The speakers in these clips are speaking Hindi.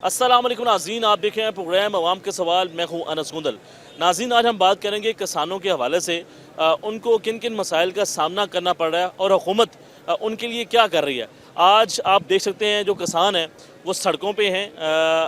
अस्सलाम वालेकुम नाज़रीन, आप देख रहे हैं प्रोग्राम अवाम के सवाल। मैं हूं अनस गुंदल। नाज़रीन, आज हम बात करेंगे किसानों के हवाले से उनको किन किन मसाइल का सामना करना पड़ रहा है और हुकूमत उनके लिए क्या कर रही है। आज आप देख सकते हैं जो किसान हैं वो सड़कों पे हैं,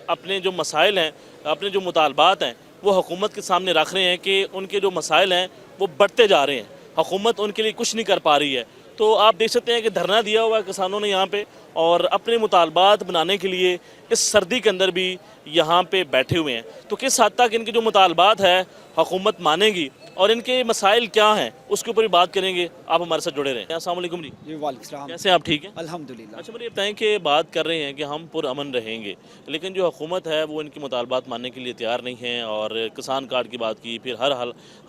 अपने जो मसाइल हैं, अपने जो मुतालबात हैं वो हुकूमत के सामने रख रहे हैं कि उनके जो मसाइल हैं वो बढ़ते जा रहे हैं, हुकूमत उनके लिए कुछ नहीं कर पा रही है। तो आप देख सकते हैं कि धरना दिया हुआ है किसानों ने यहाँ पे, और अपने मुतालबात बनाने के लिए इस सर्दी के अंदर भी यहाँ पे बैठे हुए हैं। तो किस हद तक इनके जो मुतालबात है हुकूमत मानेगी और इनके मसाइल क्या हैं उसके ऊपर भी बात करेंगे। आप हमारे साथ जुड़े रहें। अस्सलाम वालेकुम जी। जी वालेकुम सलाम। कैसे हैं आप? ठीक हैं अल्हम्दुलिल्लाह। अच्छा, मुझे बताएं कि बात कर रहे हैं कि हम पुरअमन रहेंगे, लेकिन जो हुकूमत है वो इनके मुतालबात मानने के लिए तैयार नहीं है। और किसान कार्ड की बात की, फिर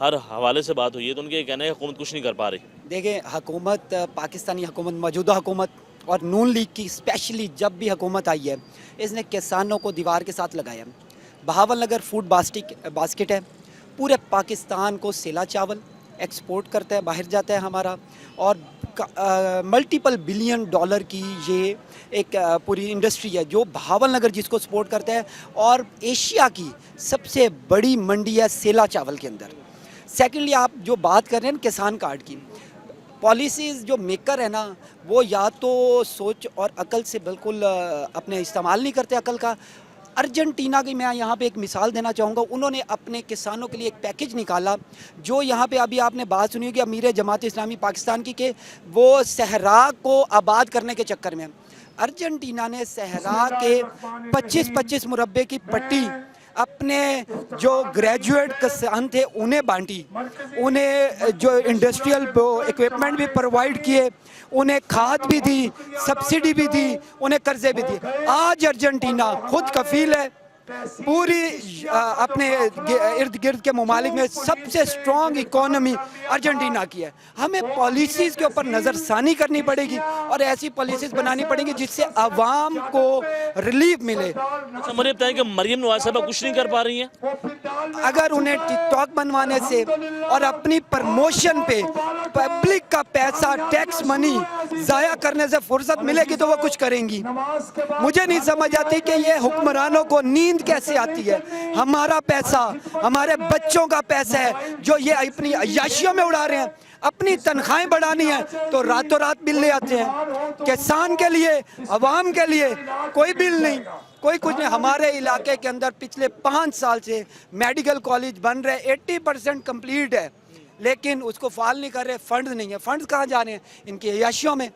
हर हवाले से बात हुई है, तो उनके कहना है हुकूमत कुछ नहीं कर पा रही। देखें, हुकूमत पाकिस्तानी हुकूमत, मौजूदा हुकूमत और नून लीग की स्पेशली जब भी हुकूमत आई है, इसने किसानों को दीवार के साथ लगाया। बहावल नगर फूड बास्केट है, पूरे पाकिस्तान को सेला चावल एक्सपोर्ट करता है, बाहर जाता है हमारा, और मल्टीपल बिलियन डॉलर की ये एक पूरी इंडस्ट्री है जो बहावल नगर जिसको सपोर्ट करता है। और एशिया की सबसे बड़ी मंडी है सेला चावल के अंदर। सेकेंडली, आप जो बात कर रहे हैं किसान कार्ड की, पॉलिसीज़ जो मेकर है ना, वो या तो सोच और अकल से बिल्कुल अपने इस्तेमाल नहीं करते अकल का। अर्जेंटीना की मैं यहाँ पे एक मिसाल देना चाहूँगा। उन्होंने अपने किसानों के लिए एक पैकेज निकाला, जो यहाँ पे अभी आपने बात सुनी होगी अमीर जमात इस्लामी पाकिस्तान की, कि वो सहरा को आबाद करने के चक्कर में अर्जेंटीना ने सहरा के 25-25 मुरब्बे की पट्टी अपने जो ग्रेजुएट किसान थे उन्हें बांटी, उन्हें जो इंडस्ट्रियल इक्विपमेंट भी प्रोवाइड किए, उन्हें खाद भी दी, सब्सिडी भी दी, उन्हें कर्जे भी दिए। आज अर्जेंटीना खुद कफील है, पूरी अपने इर्द गिर्द के ममालिक में सबसे स्ट्रॉन्ग इकोनॉमी अर्जेंटीना की है। हमें पॉलिसीज़ के ऊपर नज़रसानी करनी पड़ेगी और ऐसी पॉलिसीज़ बनानी पड़ेंगी जिससे आवाम को रिलीफ मिले। अच्छा, मुझे बताएं कि मरियम नवाज साहबा कुछ नहीं कर पा रही हैं। अगर उन्हें टिकटॉक बनवाने से और अपनी प्रमोशन पे पब्लिक का पैसा, टैक्स मनी ज़ाया करने से फुर्सत मिलेगी तो वो कुछ करेंगी। मुझे नहीं समझ आती कि ये हुक्मरानों को नींद कैसे आती है। हमारा पैसा, हमारे बच्चों का पैसा है जो ये अपनी अय्याशियों में उड़ा रहे हैं। अपनी तनख्वाहें बढ़ानी है तो रातों रात बिल ले आते हैं। किसान के लिए, अवाम के लिए कोई बिल नहीं, कोई कुछ नहीं। हमारे इलाके के अंदर पिछले 5 साल से मेडिकल कॉलेज बन रहे, 80% कंप्लीट है, लेकिन उसको फाल नहीं कर रहे। फंड नहीं है। फंड कहाँ जा रहे हैं? इनकी अय्याशियों में।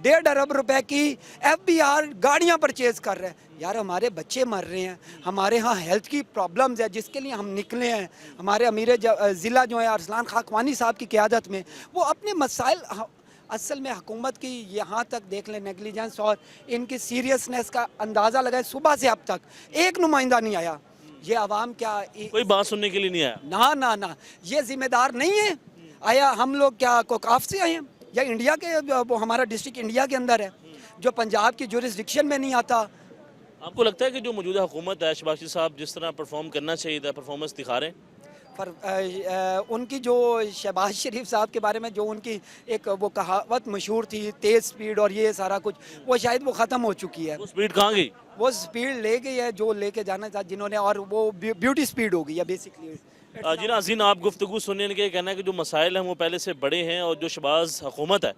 1.5 अरब रुपए की FBR गाड़ियाँ परचेज कर रहे हैं। यार, हमारे बच्चे मर रहे हैं, हमारे यहाँ हेल्थ की प्रॉब्लम्स है जिसके लिए हम निकले हैं। हमारे अमीर ज़िला जो है अरसलान खाकवानी साहब की क़यादत में, वो अपने मसाइल, असल में हुकूमत की यहाँ तक देख लें नेगलिजेंस और इनकी सीरियसनेस का अंदाज़ा लगाए। सुबह से अब तक एक नुमाइंदा नहीं आया। ये आवाम क्या कोई बात सुनने के लिए नहीं आया? ना ना ना, ये जिम्मेदार नहीं है। आया हम लोग क्या कोकाफ से आए हैं या इंडिया के, वो हमारा डिस्ट्रिक्ट इंडिया के अंदर है जो पंजाब की जुरिस्डिक्शन में नहीं आता। आपको लगता है कि जो मौजूदा हुकूमत है, शहबाज साहब जिस तरह परफॉर्म करना चाहिए था, परफॉर्मेंस दिखा रहे हैं? पर उनकी जो शहबाज शरीफ साहब के बारे में जो उनकी एक वो कहावत मशहूर थी, तेज़ स्पीड और ये सारा कुछ, वो शायद वो ख़त्म हो चुकी है। वो स्पीड कहाँ गई? वो स्पीड ले गई है जो लेके जाना था जिन्होंने, और वो ब्यूटी स्पीड हो गई है बेसिकली। जी नाज़रीन, आप गुफ्तगू सुनने के कहना है कि जो मसाइल हैं वो पहले से बड़े हैं और जो शहबाज हुकूमत है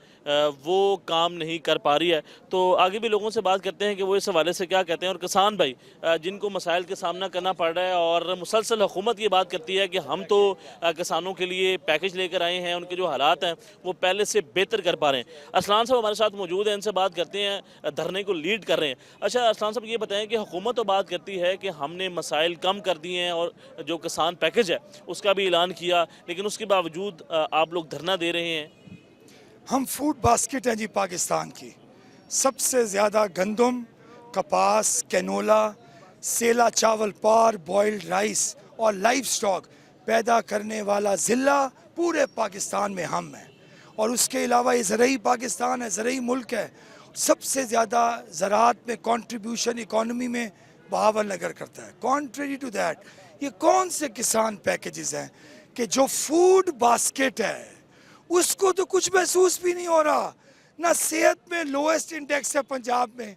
वो काम नहीं कर पा रही है। तो आगे भी लोगों से बात करते हैं कि वो इस हवाले से क्या कहते हैं। और किसान भाई जिनको मसाइल का सामना करना पड़ रहा है, और मुसलसल हुकूमत ये बात करती है कि हम तो किसानों के लिए पैकेज लेकर आए हैं, उनके जो हालात हैं वो पहले से बेहतर कर पा रहे हैं। अरसलान साहब हमारे साथ मौजूद हैं, इनसे बात करते हैं। धरने को लीड कर रहे हैं। अच्छा अरसलान साहब, ये बताएँ कि हुकूमत तो बात करती है कि हमने मसाइल कम कर दिए हैं और जो किसान पैकेज है उसका भी ऐलान किया, लेकिन उसके बावजूद आप लोग धरना दे रहे हैं। हम फूड बास्केट हैं जी पाकिस्तान की। सबसे ज़्यादा गंदम, कपास, कैनोला, सेला चावल, पार बॉइल्ड राइस और लाइव स्टॉक पैदा करने वाला ज़िला पूरे पाकिस्तान में हम हैं। और उसके अलावा ये ज़रई पाकिस्तान है, ज़रई मुल्क है। सबसे ज़्यादा ज़राअत में कंट्रीब्यूशन इकॉनमी में बहावल नगर करता है। कॉन्ट्रेरी टू दैट, ये कौन से किसान पैकेजेस हैं कि जो फूड बास्केट है उसको तो कुछ महसूस भी नहीं हो रहा। ना सेहत में लोएस्ट इंडेक्स है पंजाब में,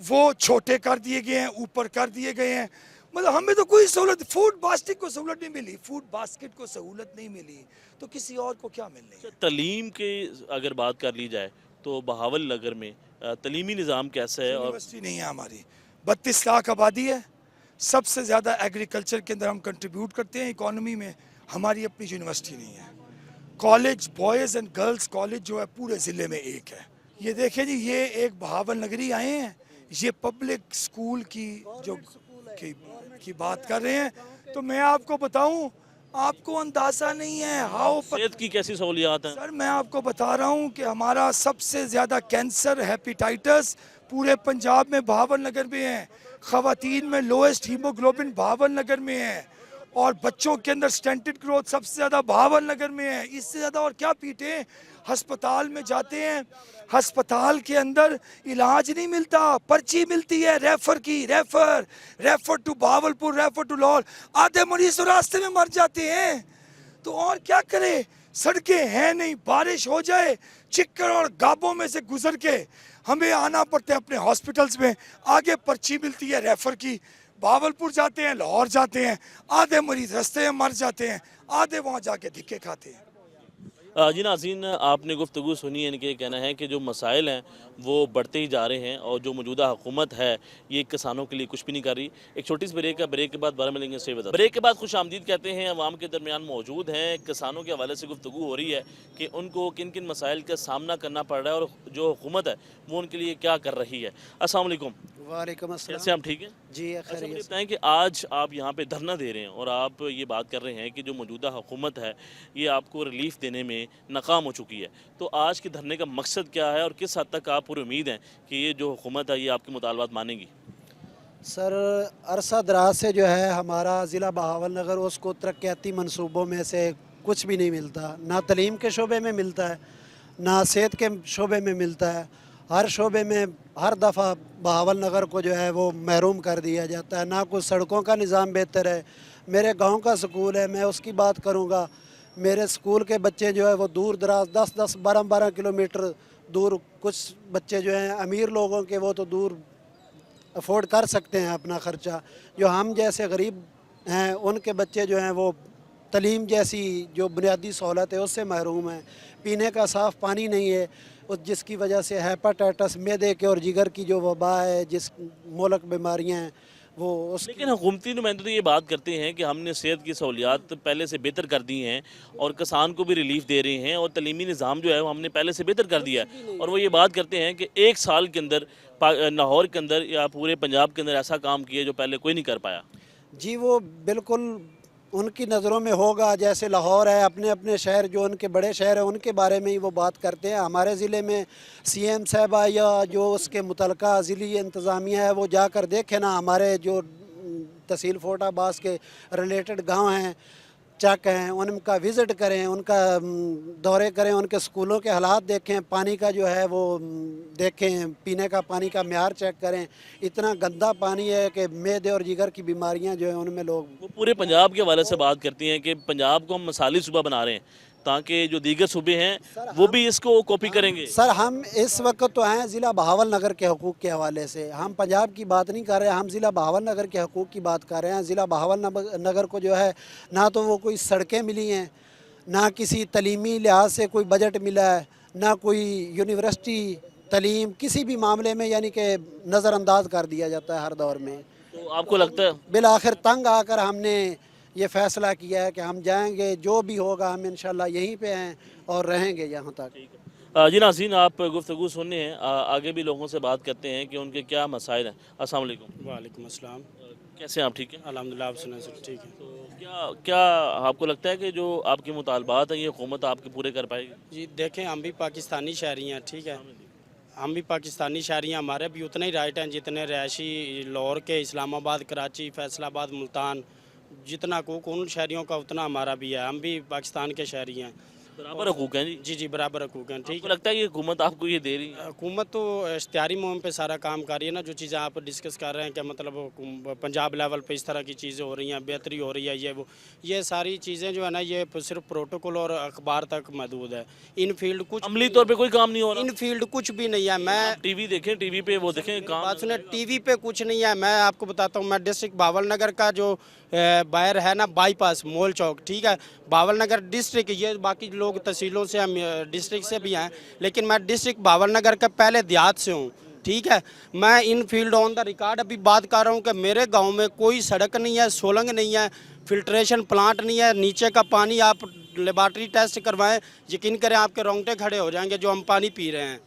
वो छोटे कर दिए गए हैं, ऊपर कर दिए गए हैं। मतलब हमें तो कोई सहूलत, फूड बास्केट को सहूलत नहीं मिली, फूड बास्केट को सहूलत नहीं मिली, तो किसी और को क्या मिलनी है? तलीम के अगर बात कर ली जाए तो बहावल नगर में तलीमी निज़ाम कैसा है? और यूनिवर्सिटी नहीं है हमारी, 32 लाख आबादी है, सबसे ज़्यादा एग्रीकल्चर के अंदर हम कंट्रीब्यूट करते हैं इकोनॉमी में, हमारी अपनी यूनिवर्सिटी नहीं है। College, boys and girls college जो है पूरे ज़िले में एक है। ये देखिए जी, ये एक बहावल नगरी आए हैं, ये पब्लिक स्कूल की जो की बात कर रहे हैं, तो मैं आपको बताऊं, आपको अंदाज़ा नहीं है हाउ। सेहत की कैसी सहूलियात हैं? सर मैं आपको बता रहा हूँ कि हमारा सबसे ज़्यादा कैंसर, हेपेटाइटिस पूरे पंजाब में बहावल नगर में है। ख़वातीन में लोएस्ट हीमोग्लोबिन बहावल नगर में है, और बच्चों के अंदर स्टेंटेड ग्रोथ सबसे ज़्यादा बहावल नगर में है। इससे ज़्यादा और क्या पीटे? हस्पताल में जाते हैं, हस्पताल के अंदर इलाज नहीं मिलता, पर्ची मिलती है रेफर की, refer to Bahawalpur, refer to Lahore. आधे मरीज तो रास्ते में मर जाते हैं, तो और क्या करें? सड़कें हैं नहीं, बारिश हो जाए चिक्कर और गाबों में से गुजर के हमें आना पड़ता है अपने हॉस्पिटल्स में, आगे पर्ची मिलती है रेफर की, बहावलपुर जाते हैं, लाहौर जाते हैं, आधे मरीज रास्ते में मर जाते हैं, आधे वहाँ जाके धिक्के खाते हैं। जी नाज़रीन, आपने गुफ्तगू सुनी है, इनके कहना है कि जो मसाइल हैं वो बढ़ते ही जा रहे हैं और जो मौजूदा हुकूमत है ये किसानों के लिए कुछ भी नहीं कर रही। एक छोटी सी ब्रेक है, ब्रेक के बाद बारह मिलेंगे से बता। ब्रेक के बाद खुश आमदीद कहते हैं अवाम के दरमियान मौजूद हैं। किसानों के हवाले से गुफ्तगू हो रही है कि उनको किन किन मसाइल का सामना करना पड़ रहा है और जो हुकूमत है वो उनके लिए क्या कर रही है। अस्सलाम वालेकुम। वालेकुम कैसे अस्सलाम हम ठीक हैं? जी अच्छा, मुझे खैरियत। बताएं कि आज आप यहाँ पे धरना दे रहे हैं और आप ये बात कर रहे हैं कि जो मौजूदा हुकूमत है ये आपको रिलीफ देने में नाकाम हो चुकी है, तो आज के धरने का मकसद क्या है और किस हद तक आप पूरी उम्मीद हैं कि ये जो हुकूमत है ये आपके मुतालबात मानेगी? सर अरसा दराज से जो है हमारा ज़िला बहावल नगर, उसको तरक्याती मंसूबों में से कुछ भी नहीं मिलता। ना तलीम के शोबे में मिलता है, ना सेहत के शोबे में मिलता है। हर शोबे में हर दफ़ा बहावल नगर को जो है वो महरूम कर दिया जाता है। ना कुछ सड़कों का निज़ाम बेहतर है। मेरे गांव का स्कूल है, मैं उसकी बात करूंगा। मेरे स्कूल के बच्चे जो है वो दूर दराज 10-10, 12-12 किलोमीटर दूर, कुछ बच्चे जो हैं अमीर लोगों के वो तो दूर अफोर्ड कर सकते हैं अपना ख़र्चा। जो हम जैसे गरीब हैं उनके बच्चे जो हैं वो तलीम जैसी जो बुनियादी सहूलत है उससे महरूम हैं। पीने का साफ़ पानी नहीं है, जिसकी वजह से हेपेटाइटिस, मैदे के और जिगर की जो वबा है, जिस मोलक बीमारियां हैं वो उस। लेकिन हुकूमती नुमाइंदे तो ये बात करते हैं कि हमने सेहत की सहूलियात पहले से बेहतर कर दी हैं और किसान को भी रिलीफ दे रहे हैं और तलीमी निज़ाम जो है वो हमने पहले से बेहतर कर दिया है, और वो ये बात करते हैं कि एक साल के अंदर लाहौर के अंदर या पूरे पंजाब के अंदर ऐसा काम किया जो पहले कोई नहीं कर पाया। जी वो बिल्कुल उनकी नज़रों में होगा। जैसे लाहौर है, अपने अपने शहर जो उनके बड़े शहर हैं उनके बारे में ही वो बात करते हैं। हमारे ज़िले में सीएम साहबा या जो उसके मुतलका ज़िली इंतज़ामिया है वो जाकर देखें ना, हमारे जो तहसील फोटाबाज के रिलेटेड गांव हैं, चक हैं, उनका विज़िट करें, उनका दौरे करें, उनके स्कूलों के हालात देखें, पानी का जो है वो देखें, पीने का पानी का म्यार चेक करें। इतना गंदा पानी है कि मैदे और जिगर की बीमारियां जो हैं उनमें लोग। वो पूरे पंजाब के हवाले से बात करती हैं कि पंजाब को हम मसाली सूबा बना रहे हैं ताकि जो दीगर सूबे हैं वो भी इसको कॉपी करेंगे। सर हम इस वक्त तो हैं ज़िला बहावल नगर के हकूक़ के हवाले से, हम पंजाब की बात नहीं कर रहे, हम ज़िला बहावल नगर के हकूक़ की बात कर रहे हैं। ज़िला बहावल नगर को जो है ना तो वो कोई सड़कें मिली हैं, ना किसी तलीमी लिहाज से कोई बजट मिला है, ना कोई यूनिवर्सिटी, तलीम, किसी भी मामले में यानी कि नज़रअंदाज कर दिया जाता है हर दौर में। तो आपको लगता है बिल आखिर तंग आकर हमने ये फ़ैसला किया है कि हम जाएंगे, जो भी होगा हम इंशाल्लाह यहीं पे हैं और रहेंगे यहाँ तक। जी नाज़रीन, आप गुफ्तगू सुनने हैं, आगे भी लोगों से बात करते हैं कि उनके क्या मसाइल हैं। अस्सलाम वालेकुम। वालेकुम अस्सलाम। कैसे हैं आप? ठीक है। अल्हम्दुलिल्लाह, आप सुना सर ठीक है। तो क्या आपको लगता है कि जो आपके मुतालबात हैं ये हुकूमत आपके पूरे कर पाएगी? जी देखें, हम भी पाकिस्तानी शहरी हैं, ठीक है, हम भी पाकिस्तानी शहरी हैं, हमारे भी उतने ही राइट हैं जितने रहायशी लाहौर के, इस्लामाबाद, कराची, फैसलाबाद, मुल्तान, जितना को उन शहरियों का उतना हमारा भी है। हम भी पाकिस्तान के शहरी हैं। बराबर हकूक हैं जी। जी जी बराबर हकूक हैं, ठीक आपको है। लगता है कि हुकूमत आपको ये दे रही है? हुकूमत तो इश्तिहारी मुहिम पे सारा काम कर रही है ना, जो चीज़ें आप डिस्कस कर रहे हैं कि मतलब पंजाब लेवल पे इस तरह की चीज़ें हो रही हैं, बेहतरी हो रही है, ये सारी चीज़ें जो है ना, ये सिर्फ प्रोटोकॉल और अखबार तक महदूद है। इन फील्ड कुछ अमली तौर पे कोई काम नहीं हो रहा? इन फील्ड कुछ भी नहीं है। मैं टीवी देखें, टीवी पे वो देखें काम। बात सुने, टीवी पे कुछ नहीं है। मैं आपको बताता हूँ, मैं डिस्ट्रिक्ट भावल नगर का जो बाहर है ना, बाईपास मोल चौक, ठीक है, भावल नगर डिस्ट्रिक्ट, ये बाकी लोग तहसीलों से हम डिस्ट्रिक्ट से भी हैं, लेकिन मैं डिस्ट्रिक्ट भावल नगर का पहले देहात से हूँ, ठीक है। मैं इन फील्ड ऑन द रिकॉर्ड अभी बात कर रहा हूँ कि मेरे गांव में कोई सड़क नहीं है, सोलंग नहीं है, फिल्ट्रेशन प्लांट नहीं है, नीचे का पानी आप लेबॉर्ट्री टेस्ट करवाएं, यकीन करें आपके रोंगटे खड़े हो जाएंगे जो हम पानी पी रहे हैं।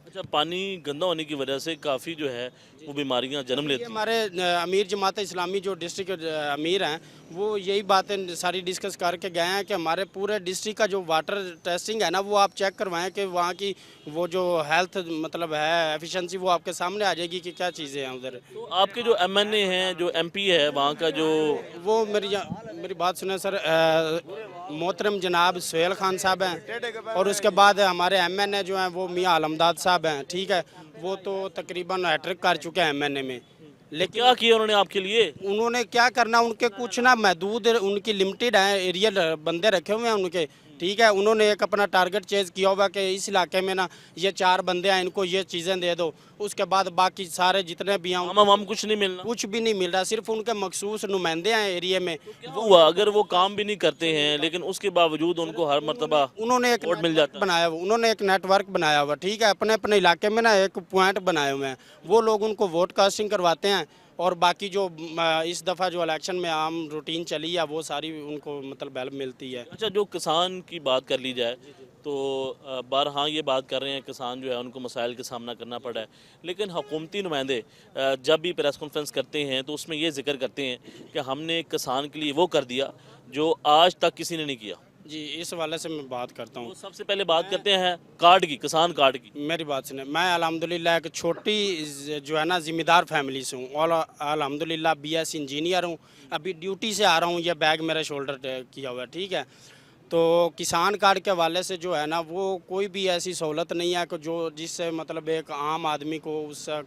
अच्छा, पानी गंदा होने की वजह से काफ़ी जो है वो बीमारियां जन्म ये लेती हैं। हमारे अमीर जमात इस्लामी जो डिस्ट्रिक्ट अमीर हैं, वो यही बातें सारी डिस्कस करके गए हैं कि हमारे पूरे डिस्ट्रिक्ट का जो वाटर टेस्टिंग है ना, वो आप चेक करवाएं कि वहाँ की वो जो हेल्थ मतलब है एफिशिएंसी, वो आपके सामने आ जाएगी कि क्या चीज़ें हैं उधर। तो आपके जो एमएनए हैं, जो एमपी है वहाँ का जो, वो मेरी बात सुने सर, मोहतरम जनाब सुहेल खान साहब हैं, और उसके बाद हमारे एमएनए जो हैं वो मियाँ आलमदाद साहब हैं, ठीक है। वो तो तकरीबन हैट्रिक कर चुके हैं एमएनए में, लेकिन क्या किया उन्होंने आपके लिए? उन्होंने क्या करना, उनके कुछ ना महदूद, उनकी लिमिटेड है एरिया बंदे रखे हुए हैं उनके, ठीक है। उन्होंने एक अपना टारगेट चेज किया हुआ कि इस इलाके में ना ये 4 बंदे हैं, इनको ये चीज़ें दे दो, उसके बाद बाकी सारे जितने भी हैं हम कुछ नहीं मिलना? कुछ भी नहीं मिल रहा, सिर्फ उनके मखसूस नुमाइंदे हैं एरिया में। क्या हुआ अगर वो काम भी नहीं करते हैं लेकिन उसके बावजूद उनको हर मरतबा उन्होंने एक वोट मिल जाता है? बनाया हुआ, उन्होंने एक नेटवर्क बनाया हुआ, ठीक है, अपने अपने इलाके में ना एक पॉइंट बनाए हुए हैं, वो लोग उनको वोट कास्टिंग करवाते हैं, और बाकी जो इस दफ़ा जो इलेक्शन में आम रूटीन चली है वो सारी उनको मतलब हेल्प मिलती है। अच्छा, जो किसान की बात कर ली जाए तो बारहा ये बात कर रहे हैं, किसान जो है उनको मसाइल का सामना करना पड़ा है, लेकिन हुकूमती नुमाइंदे जब भी प्रेस कॉन्फ्रेंस करते हैं तो उसमें ये जिक्र करते हैं कि हमने किसान के लिए वो कर दिया जो आज तक किसी ने नहीं किया। जी, इस वाले से मैं बात करता हूँ। तो सबसे पहले बात करते हैं कार्ड की, किसान कार्ड की। मेरी बात सुने, मैं अल्हम्दुलिल्लाह एक छोटी जो है ना ज़िम्मेदार फैमिली से हूँ, और अल्हम्दुलिल्लाह बीएस इंजीनियर हूँ, अभी ड्यूटी से आ रहा हूँ, ये बैग मेरा शोल्डर किया हुआ है, ठीक है। तो किसान कार्ड के हवाले से जो है ना, वो कोई भी ऐसी सहूलत नहीं है कि जो जिससे मतलब एक आम आदमी को उससे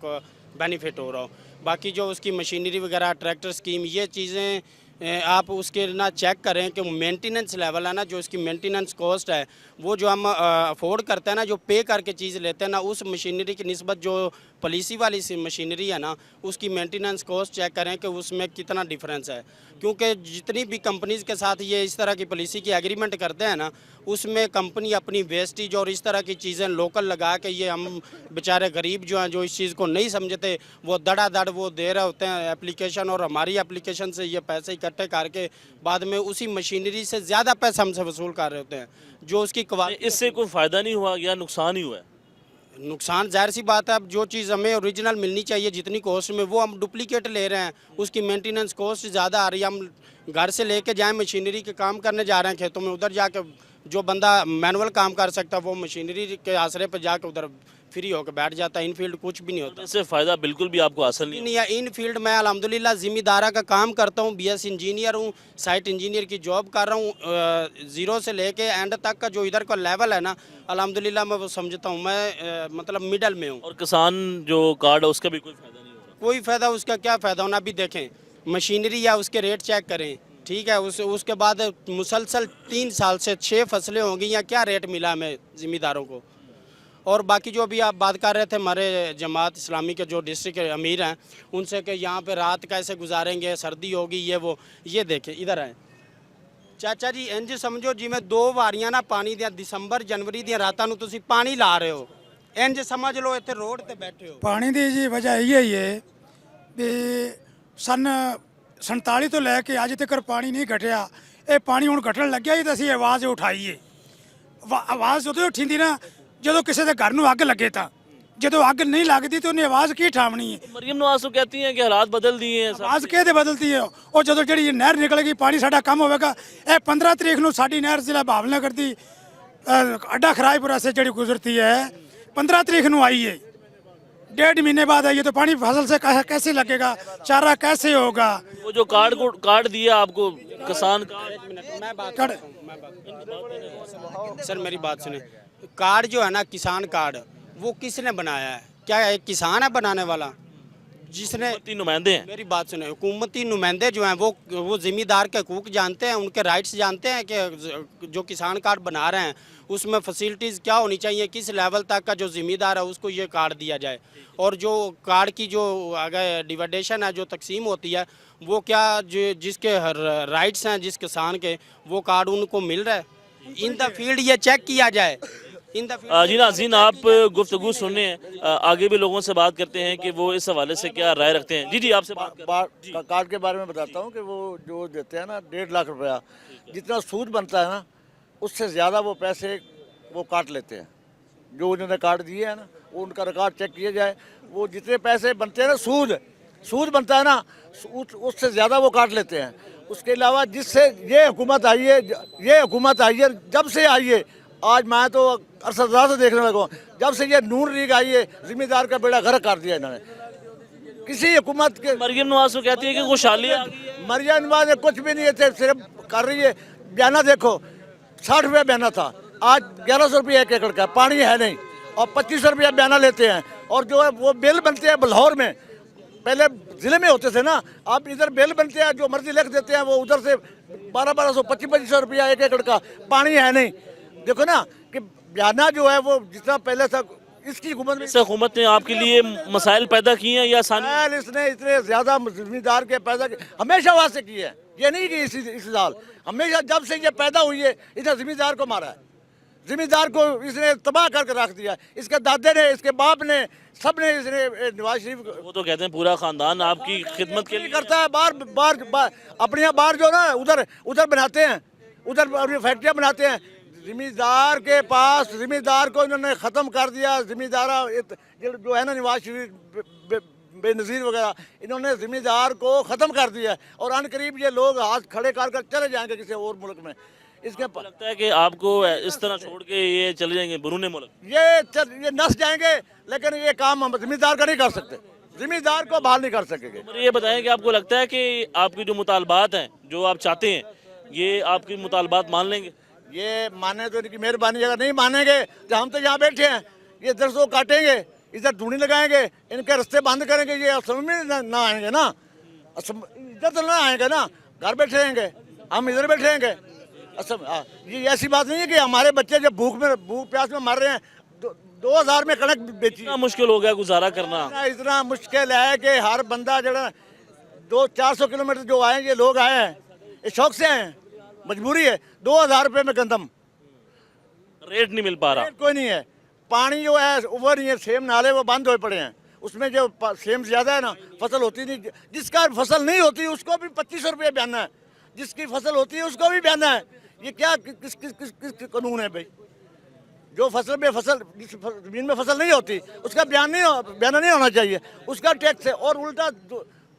बेनिफिट हो रहा हो। बाकी जो उसकी मशीनरी वगैरह, ट्रैक्टर स्कीम, ये चीज़ें आप उसके ना चेक करें कि मेंटेनेंस लेवल है ना, जो इसकी मेंटेनेंस कॉस्ट है, वो जो हम अफोर्ड करते हैं ना, जो पे करके चीज़ लेते हैं ना, उस मशीनरी की निस्बत जो पॉलिसी वाली सी मशीनरी है ना, उसकी मेंटेनेंस कॉस्ट चेक करें कि उसमें कितना डिफरेंस है। क्योंकि जितनी भी कंपनीज़ के साथ ये इस तरह की पॉलिसी की एग्रीमेंट करते हैं ना, उसमें कंपनी अपनी वेस्टेज और इस तरह की चीज़ें लोकल लगा के, ये हम बेचारे गरीब जो हैं, जो इस चीज़ को नहीं समझते, वो धड़ाधड़ वो दे रहे होते हैं एप्लीकेशन, और हमारी एप्लीकेशन से ये पैसे इकट्ठे करके बाद में उसी मशीनरी से ज़्यादा पैसे हमसे वसूल कर रहे होते हैं, जो उसकी क्वालिटी। इससे कोई फ़ायदा नहीं हुआ या नुकसान ही हुआ है? नुकसान जाहिर सी बात है, अब जो चीज़ हमें ओरिजिनल मिलनी चाहिए जितनी कॉस्ट में, वो हम डुप्लीकेट ले रहे हैं, उसकी मेंटेनेंस कॉस्ट ज़्यादा आ रही है। हम घर से लेके जाएं मशीनरी के काम करने जा रहे हैं खेतों में, उधर जाके जो बंदा मैनुअल काम कर सकता है वो मशीनरी के आसरे पर जाके उधर फ्री होकर बैठ जाता है। इन फील्ड कुछ भी नहीं होता, इससे फ़ायदा बिल्कुल भी आपको हासिल नहीं है। इन फील्ड मैं अल्हम्दुलिल्लाह ज़िम्मेदारा का काम करता हूँ, बीएस इंजीनियर हूँ, साइट इंजीनियर की जॉब कर रहा हूँ, ज़ीरो से लेके एंड तक का जो इधर का लेवल है ना, अल्हम्दुलिल्लाह मैं वो समझता हूँ, मैं मतलब मिडल में हूँ। और किसान जो कार्ड है उसका भी कोई फ़ायदा नहीं हो रहा? कोई फ़ायदा, उसका क्या फ़ायदा होना। अभी देखें मशीनरी या उसके रेट चेक करें, ठीक है, उसके बाद मुसलसल 3 साल से 6 फसलें होंगी, या क्या रेट मिला हमें ज़िम्मेदारों को। और बाकी जो भी आप बात कर रहे थे हमारे जमात इस्लामी के जो डिस्ट्रिक्ट अमीर हैं उनसे, कि यहाँ पे रात कैसे गुजारेंगे, सर्दी होगी, ये देखें इधर आए चाचा जी, इंज समझो जिमें 2 ਵਾਰੀਆਂ ना पानी दिया दिसंबर जनवरी ਦੀਆਂ ਰਾਤਾਂ ਨੂੰ ਤੁਸੀਂ पानी ला रहे हो, इंज समझ लो ਇੱਥੇ रोड ਤੇ बैठे हो। ਪਾਣੀ ਦੀ ਜੀ ਵਜ੍ਹਾ ਇਹ ਹੀ ਹੈ ਵੀ ਸਨ 47 ਤੋਂ ਲੈ ਕੇ ਅੱਜ ਤੱਕ ਪਾਣੀ ਨਹੀਂ ਘਟਿਆ। ਇਹ ਪਾਣੀ ਹੁਣ ਘਟਣ ਲੱਗਿਆ ਹੀ ਤਾਂ ਅਸੀਂ ਆਵਾਜ਼ ਉਠਾਈਏ। ਆਵਾਜ਼ ਉਦੋਂ ਉੱਠੀਂਦੀ ਨਾ ਜਦੋਂ ਕਿਸੇ ਦੇ ਘਰ ਨੂੰ ਅੱਗ ਲੱਗੇ, ਤਾਂ ਜਦੋਂ ਅੱਗ ਨਹੀਂ ਲੱਗਦੀ ਤਾਂ ਉਹਨੇ ਆਵਾਜ਼ ਕੀ ਉਠਾਉਣੀ ਹੈ। मरियम नवाज तो कहती हैं कि हालात बदल दिए हैं। ਆਵਾਜ਼ ਕਿਹਦੇ ਬਦਲਦੀ ਹੈ? ਉਹ ਜਦੋਂ ਜਿਹੜੀ ਇਹ ਨਹਿਰ ਨਿਕਲੇਗੀ, ਪਾਣੀ ਸਾਡਾ ਕੰਮ ਹੋਵੇਗਾ। ਇਹ 15 ਤਰੀਕ ਨੂੰ ਸਾਡੀ ਨਹਿਰ ਜ਼ਿਲ੍ਹਾ ਭਾਵਨਗਰ ਦੀ ਅੱਡਾ ਖਰਾਈਪੁਰਾ से ਜਿਹੜੀ गुजरती है 15 तरीक ਨੂੰ आई है। 1.5 महीने बाद आई है, तो पानी फसल से कैसे लगेगा, चारा कैसे होगा? वो जो कार्ड दिया आपको किसान का मैं बात करता हूँ, सर मेरी बात सुने। कार्ड जो है ना, किसान कार्ड, वो किसने बनाया है? क्या एक किसान है बनाने वाला? जिसने, तीन नुमाइंदे हैं। मेरी बात सुने, हुकूमती नुमाइंदे जो हैं वो ज़िम्मेदार के हकूक़ जानते हैं, उनके राइट्स जानते हैं कि जो किसान कार्ड बना रहे हैं उसमें फैसिलिटीज़ क्या होनी चाहिए, किस लेवल तक का जो ज़िम्मेदार है उसको ये कार्ड दिया जाए, और जो कार्ड की जो अगर डिवाइडेशन है, जो तकसीम होती है, वो क्या जो जिसके राइट्स हैं जिस किसान के, वो कार्ड उनको मिल रहा है? इन द फील्ड ये चेक किया जाए। जी नाज़रीन, आप गुफ्तगू सुन रहे हैं, आगे भी लोगों से बात करते हैं कि वो इस हवाले से क्या राय रखते हैं। जी जी, आपसे बात करते हैं। कार्ड के बारे में बताता हूँ कि वो जो देते हैं ना 1.5 लाख रुपया, जितना सूद बनता है ना उससे ज़्यादा वो पैसे वो काट लेते हैं। जो उन्होंने कार्ड दिए हैं ना, वो उनका रिकॉर्ड चेक किया जाए, वो जितने पैसे बनते हैं ना, सूद बनता है ना, उससे ज़्यादा वो काट लेते हैं। उसके अलावा जिससे ये हुकूमत आई है, जब से आई है, आज मैं तो अरसदार से देखने लगा, जब से ये नून लीग आई है, जिम्मेदार का बेड़ा गर्क कर दिया इन्होंने। किसी हुकूमत के मरियम नवाज को कहती है कि खुशहाली आ गई है। मरियम नवाज ने कुछ भी नहीं है, सिर्फ कर रही है। बयाना देखो, 60 रुपया बयाना था, आज 1100 रुपया 1 एकड़ का, पानी है नहीं, और 2500 रुपया बयाना लेते हैं। और जो है वो बिल बनते हैं लाहौर में, पहले ज़िले में होते थे ना, अब इधर बिल बनते हैं, जो मर्जी लिख देते हैं, वो उधर से 1200 2500 रुपया 1 एकड़ का, पानी है नहीं। देखो ना कि बयाना जो है वो जितना पहले था, इसकी हुकूमत में इस हुकूमत ने आपके लिए मसाइल पैदा किए हैं या आसानी? इसने इतने ज़्यादा जिम्मेदार के पैदा हमेशा वास्ते किए हैं, ये नहीं कि इसी साल, हमेशा जब से ये पैदा हुई है इसने जिम्मेदार को मारा है, जिम्मेदार को इसने तबाह करके रख दिया। इसके दादे ने, इसके बाप ने, सब ने, इसने नवाज शरीफ वो तो कहते हैं पूरा खानदान आपकी खिदमत के लिए करता है। बार अपने बार जो ना उधर बनाते हैं, उधर फैक्ट्रियाँ बनाते हैं। जिम्मेदार के पास, जिम्मेदार को इन्होंने ख़त्म कर दिया। जिम्मेदार जो है ना, नवाज शरीफ बेनज़ीर वगैरह, इन्होंने जिम्मेदार को ख़त्म कर दिया, और अन करीब ये लोग हाथ खड़े कर चले जाएंगे किसी और मुल्क में। इसके लगता है कि आपको इस तरह छोड़ के ये चले जाएंगे बरूने मुल्क? ये नस जाएंगे, लेकिन ये काम हम जिम्मेदार का नहीं कर सकते, जिम्मेदार को बहाल नहीं कर सकेंगे। ये बताएं कि आपको लगता है कि आपकी जो मुतालबात हैं, जो आप चाहते हैं, ये आपकी मुतालबात मान लेंगे? ये माने तो इनकी मेहरबानी, अगर नहीं मानेंगे तो हम तो यहाँ बैठे हैं, ये दरसों को काटेंगे, इधर ढूंढी लगाएंगे, इनके रास्ते बंद करेंगे, ये असम में ना आएंगे ना, इधर तो ना आएंगे ना, घर बैठे रहेंगे, हम इधर बैठे रहेंगे। असम ये ऐसी बात नहीं है कि हमारे बच्चे जब भूख प्यास में मर रहे हैं, 2000 में कणक बेची। इतना मुश्किल हो गया गुजारा करना? इतना मुश्किल है कि हर बंदा जो 200-400 किलोमीटर जो आए, ये लोग आए हैं, ये शौक से आए हैं, मजबूरी है। 2000 रुपये में गंदम, रेट नहीं मिल पा रहा, रेट कोई नहीं है। पानी जो है वो नहीं है, सेम नाले वो बंद हुए पड़े हैं, उसमें जो सेम ज़्यादा है ना, फसल होती नहीं। जिसका फसल नहीं होती उसको भी 2500 रुपये बयाना है, जिसकी फसल होती है उसको भी बयाना है। ये क्या किस कानून है भाई? जो जिस ज़मीन में फसल नहीं होती उसका बयाना नहीं होना चाहिए, उसका टैक्स है, और उल्टा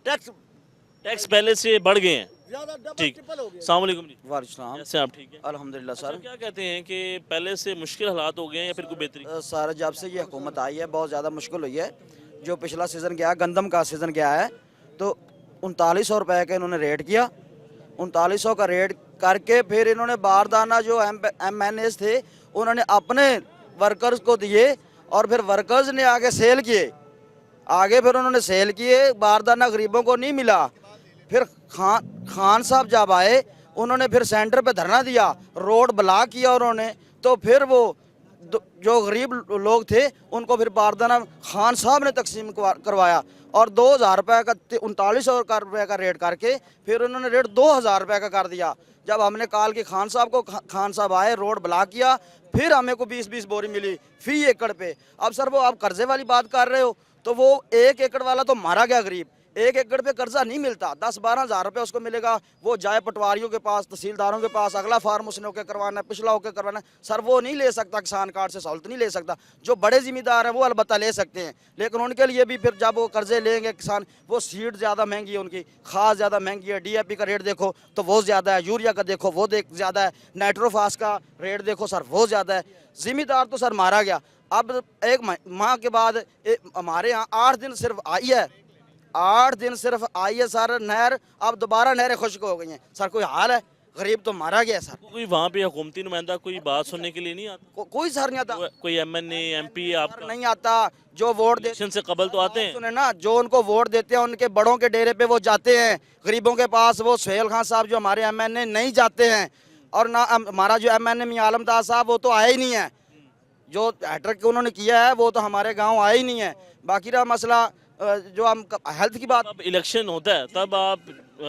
टैक्स पहले से बढ़ गए हैं। ठीक, अस्सलाम वालेकुम जी। वालेकुम, कैसे आप? ठीक है अल्हम्दुलिल्लाह सर। क्या कहते हैं कि पहले से मुश्किल हालात हो गए हैं या फिर कोई बेहतरी? सर जब से ये हुकूमत आई है बहुत ज़्यादा मुश्किल हुई है। जो पिछला सीज़न गया, गंदम का सीज़न गया है, तो 3900 रुपये का इन्होंने रेट किया। 3900 का रेट करके फिर इन्होंने बारदाना जो MNAs थे उन्होंने अपने वर्कर्स को दिए, और फिर वर्कर्स ने आगे सेल किए, फिर उन्होंने सेल किए, बारदाना गरीबों को नहीं मिला। फिर खान साहब जब आए, उन्होंने फिर सेंटर पे धरना दिया, रोड ब्लॉक किया उन्होंने, तो फिर वो जो गरीब लोग थे उनको फिर बारदाना खान साहब ने तकसीम करवाया, और 2000 रुपये का 3900 रुपये का रेट करके फिर उन्होंने रेट 2000 रुपये का कर दिया। जब हमने कॉल की खान साहब को, खान साहब आए, रोड ब्लॉक किया, फिर हमें को 20-20 बोरी मिली फी एकड़ पे। अब सर वो आप कर्जे वाली बात कर रहे हो, तो वो 1 एकड़ वाला तो मारा गया गरीब। 1 एकड़ पे कर्जा नहीं मिलता, 10-12 हज़ार रुपये उसको मिलेगा। वो जाए पटवारियों के पास, तहसीलदारों के पास, अगला फार्म उसने होकर करवाना है, पिछला होकर करवाना है। सर वो नहीं ले सकता, किसान कार्ड से सहूलत नहीं ले सकता। जो बड़े ज़िम्मेदार हैं वो अलबत्ता ले सकते हैं, लेकिन उनके लिए भी फिर जब वो कर्जे लेंगे किसान, वो सीड ज़्यादा महंगी है, उनकी खाद ज़्यादा महंगी है, DAP का रेट देखो तो वो ज़्यादा है, यूरिया का देखो वो ज़्यादा है, नाइट्रोफास का रेट देखो सर वो ज़्यादा है। ज़िम्मेदार तो सर मारा गया। अब 1 माह के बाद हमारे यहाँ 8 दिन सिर्फ आई है, 8 दिन सिर्फ आई है सर नहर, अब दोबारा नहरें खुश्क हो गई हैं सर। कोई हाल है? गरीब तो मारा गया है सर। कोई वहाँ पे हुकूमती नुमाइंदा कोई बात सुनने के लिए नहीं आता? कोई सर नहीं आता, कोई MNA MP सर आपका नहीं आता। जो वोट दे इलेक्शन से कबल तो आते हैं? सुने ना, जो उनको वोट देते हैं उनके बड़ों के डेरे पे वो जाते हैं, गरीबों के पास वो सुहेल खान साहब जो हमारे MNA नहीं जाते हैं, और ना हमारा जो MNA मियां आलमदार साहब वो तो आए ही नहीं है। जो हैट्रिक उन्होंने किया है वो तो हमारे गांव आए ही नहीं है। बाकी रहा मसला जो हम हेल्थ की बात, अब इलेक्शन होता है तब आप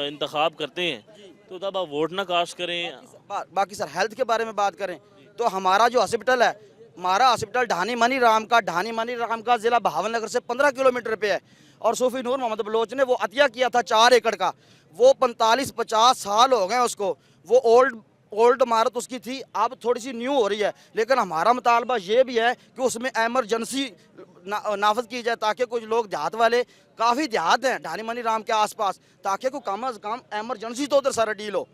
इंतखाब करते हैं, तो तब आप वोट ना कास्ट करें। बाकी सर हेल्थ के बारे में बात करें तो हमारा जो हॉस्पिटल है, हमारा हॉस्पिटल ढानी मनी राम का ज़िला बहावलनगर से 15 किलोमीटर पे है। और सूफी नूर मोहम्मद बलोच ने वो अतिया किया था 4 एकड़ का, वो 45-50 साल हो गए उसको। वो ओल्ड इमारत उसकी थी, अब थोड़ी सी न्यू हो रही है। लेकिन हमारा मुतालबा ये भी है कि उसमें एमरजेंसी नाफज की जाए, ताकि कुछ लोग देहात वाले, काफ़ी देहात हैं ढानी मनी राम के आसपास, ताकि कोई कम अज़ कम एमरजेंसी तो उधर सारा डील हो।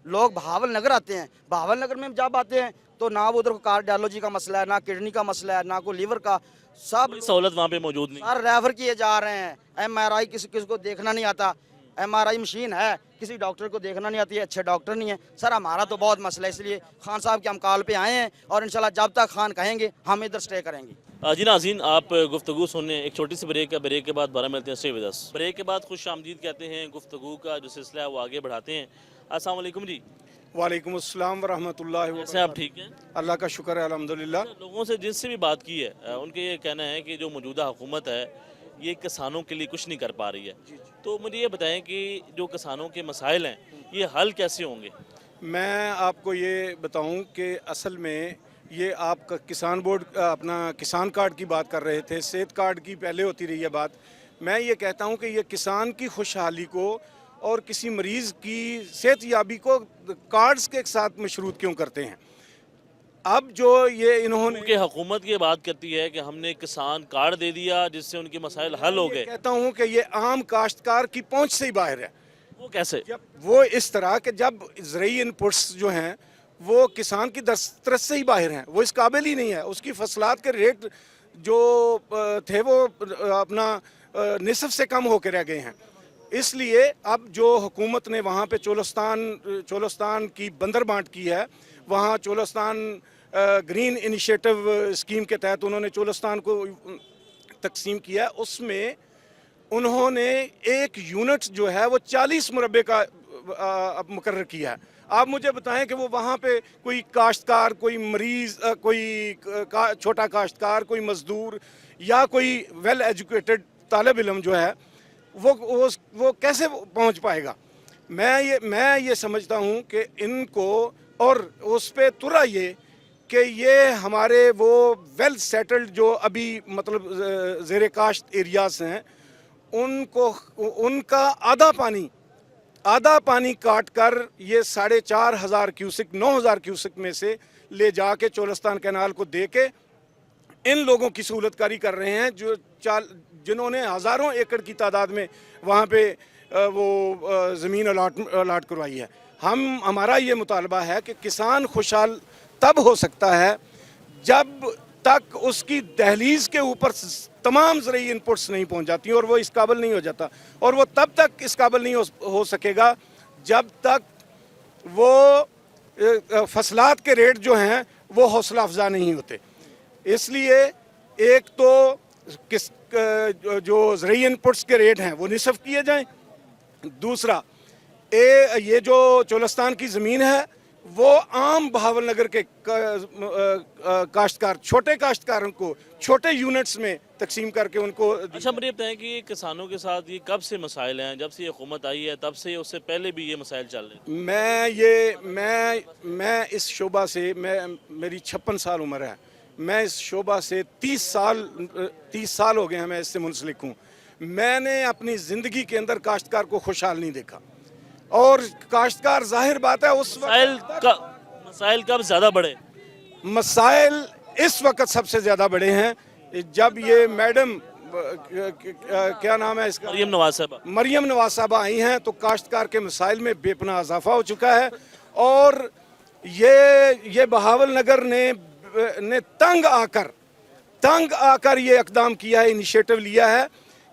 लोग बहावल नगर आते हैं, बहावल नगर में जब आते हैं तो ना वो उधर कार्डियोलॉजी का मसला है, ना किडनी का मसला है, ना कोई लीवर का, सब सहूलत वहाँ पे मौजूद नहीं। सर रेफर किए जा रहे हैं। MRI किसी को देखना नहीं आता, MRI मशीन है, किसी डॉक्टर को देखना नहीं आती है, अच्छे डॉक्टर नहीं है सर। हमारा तो बहुत मसला है, इसलिए खान साहब के हम कॉल पे आए हैं, और इंशाल्लाह जब तक खान कहेंगे हम इधर स्टे करेंगे। जी नाज़रीन, आप गुफ्तगू सुनने एक छोटी सी ब्रेक के बाद 12 मिलते हैं। Stay with us. ब्रेक के बाद खुश आमदीद कहते हैं, गुफ्तगू का जो सिलसिला है वो आगे बढ़ाते हैं। अस्सलाम वालेकुम जी। वालेकुम अस्सलाम वरहमतुल्लाहि कैसे आप? ठीक हैं? अल्लाह का शुक्र है अल्हम्दुलिल्लाह। लोगों से जिनसे भी बात की है उनके ये कहना है कि जो मौजूदा हुकूमत है ये किसानों के लिए कुछ नहीं कर पा रही है। तो मुझे ये बताएं कि जो किसानों के मसाइल हैं ये हल कैसे होंगे? मैं आपको ये बताऊं कि असल में ये आपका किसान बोर्ड अपना किसान कार्ड की बात कर रहे थे, सेहत कार्ड की पहले होती रही है बात। मैं ये कहता हूं कि ये किसान की खुशहाली को और किसी मरीज़ की सेहत याबी को कार्ड्स के साथ मशरूत क्यों करते हैं? अब जो ये इन्होंने, क्योंकि हुकूमत ये बात करती है कि हमने किसान कार्ड दे दिया जिससे उनके मसाइल हल हो गए। कहता हूं कि ये आम काश्तकार की पहुंच से ही बाहर है। वो कैसे? जब वो इस तरह के जब ज़रई इनपुट्स जो हैं वो किसान की दस्तरस से ही बाहर हैं, वो इस काबिल ही नहीं है। उसकी फसलात के रेट जो थे वो अपना निसफ से कम होकर रह गए हैं। इसलिए अब जो हुकूमत ने वहाँ पे चोलस्तान की बंदर बांट की है, वहाँ चोलस्तान ग्रीन इनिशिएटिव स्कीम के तहत उन्होंने चोलस्तान को तकसीम किया। उसमें उन्होंने एक यूनिट जो है वो 40 मुरब्बे का मुकर्रर किया है। आप मुझे बताएं कि वो वहाँ पे कोई काश्तकार, कोई मरीज़, कोई छोटा काश्तकार, कोई मज़दूर या कोई वेल एजुकेटेड तालिब इल्म जो है वो कैसे पहुँच पाएगा? मैं ये समझता हूँ कि इनको, और उस पे तुरा ये कि ये हमारे वो वेल सेटल्ड जो अभी मतलब ज़ेरे काश्त एरियाज़ हैं उनको उनका आधा पानी काट कर ये 4,500 क्यूसिक 9,000 क्यूसिक में से ले जाके चोलस्तान कैनाल को दे के इन लोगों की सहूलतकारी कर रहे हैं जो जिन्होंने हज़ारों एकड़ की तादाद में वहाँ पे वो ज़मीन अलाट करवाई है। हमारा ये मुतालबा है कि किसान खुशहाल तब हो सकता है जब तक उसकी दहलीज के ऊपर तमाम ज़रई इनपुट्स नहीं पहुंच जाती और वो इस काबिल नहीं हो जाता, और वो तब तक इस काबिल नहीं हो सकेगा जब तक वो फसलात के रेट जो हैं वो हौसला अफजा नहीं होते। इसलिए एक तो जो ज़रई इनपुट्स के रेट हैं वो निसफ किए जाएं, दूसरा ये जो चोलस्तान की ज़मीन है वो आम बहावल नगर के काश्तकार, छोटे काश्तकारों को छोटे यूनिट्स में तकसीम करके उनको। अच्छा मुझे बताएं कि किसानों के साथ ये कब से मसाइल हैं? जब से ये हुकूमत आई है तब से, उससे पहले भी ये मसाइल चल रहे हैं? मैं इस शोबा से, मेरी 56 साल उम्र है, मैं इस शोबा से 30 साल हो गए हैं मैं इससे मुंसलिक हूँ। मैंने अपनी ज़िंदगी के अंदर काश्तकार को खुशहाल नहीं देखा, और काश्तकार जाहिर बात है उस मसाइल कब ज़्यादा बढ़े? मसाइल इस वक्त सबसे ज़्यादा बड़े हैं जब ये मैडम क्या नाम है इसका, मरियम नवाज साहबा आई हैं तो काश्तकार के मसाइल में बेपनाह इजाफा हो चुका है। और ये बहावल नगर ने तंग आकर ये इकदाम किया है, इनिशिएटिव लिया है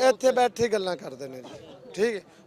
ਇੱਥੇ ਬੈਠੇ ਗੱਲਾਂ ਕਰਦੇ ਨੇ ਜੀ, ਠੀਕ ਹੈ.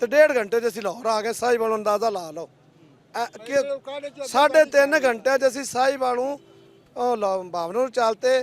ਤੇ 1.5 ਘੰਟੇ 'ਚ ਅਸੀਂ ਲਾਹੌਰ ਆ ਗਏ. ਸਾਹੀਵਾਲ ਨੂੰ ਅੰਦਾਜ਼ਾ ਲਾ ਲਓ, 3.5 ਘੰਟੇ 'ਚ ਅਸੀਂ ਸਾਹੀਵਾਲ ਨੂੰ ਭਾਵਨਾ ਨੂੰ ਚੱਲਤੇ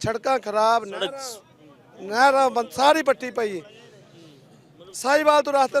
ਸੜਕਾਂ ਖਰਾਬ ਨਹਿਰਾਂ ਬੰਦ ਸਾਰੀ ਪੱਟੀ ਪਈ. ਸਾਹੀਵਾਲ ਤੋਂ ਰਾਸਤੇ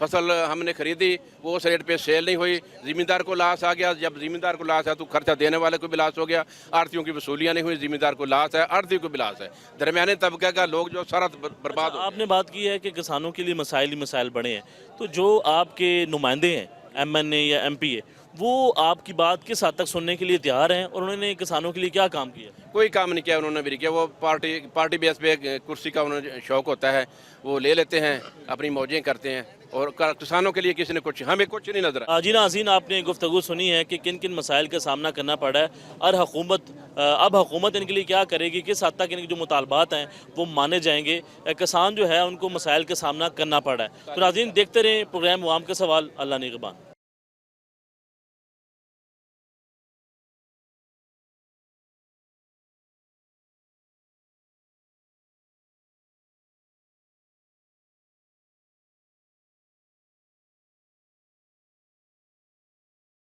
फसल हमने खरीदी, वो उस रेट पे सेल नहीं हुई, ज़मींदार को लॉस आ गया। जब ज़मींदार को लॉस है तो खर्चा देने वाले को भी लॉस हो गया, आड़तियों की वसूलियाँ नहीं हुई, ज़मींदार को लॉस है, आड़तियों को भी लॉस है, दरमियाने तबके का लोग जो सारा बर्बाद हो। आपने बात की है कि किसानों के लिए मसाइल ही मसाइल बड़े हैं, तो जो आपके नुमाइंदे हैं MNA या MP वो आपकी बात किस हद तक सुनने के लिए तैयार हैं और उन्होंने किसानों के लिए क्या काम किया? कोई काम नहीं किया उन्होंने भी नहीं किया। वो पार्टी बेस पे कुर्सी का उन्हें शौक होता है, वो ले लेते हैं, अपनी मौजें करते हैं, और किसानों के लिए किसी ने कुछ, हमें कुछ नहीं नजर आया। जी नाज़रीन, आपने गुफ्तगू सुनी है कि किन किन मसाइल का सामना करना पड़ा है और अब हुकूमत इनके लिए क्या करेगी, किस हद तक इनके जो मुतालबात हैं वो माने जाएंगे। किसान जो है उनको मसाइल का सामना करना पड़ा है। तो नाज़रीन देखते रहें प्रोग्राम अवाम का सवाल। अल्लाह निगहबान।